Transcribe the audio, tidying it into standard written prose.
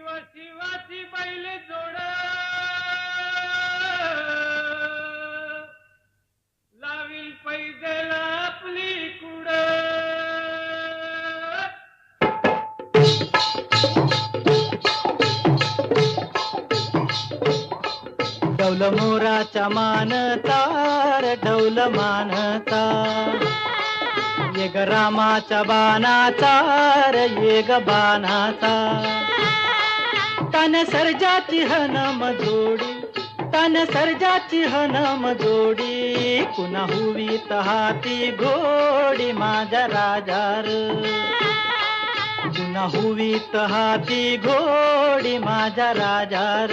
शिवाची बैल जोड लावील पैदला आपली कुड डौल मोराच्या मानतार डौल मानता ये ग रामाच्या बाणाचा ये ग बाणाचा तन सर्जाची हनम जोडी तन सर्जाची हनम जोडी कुणा हुवीत हाती घोडी माझ्या राजार कुणा हुवीत हाती घोडी माझ्या राजार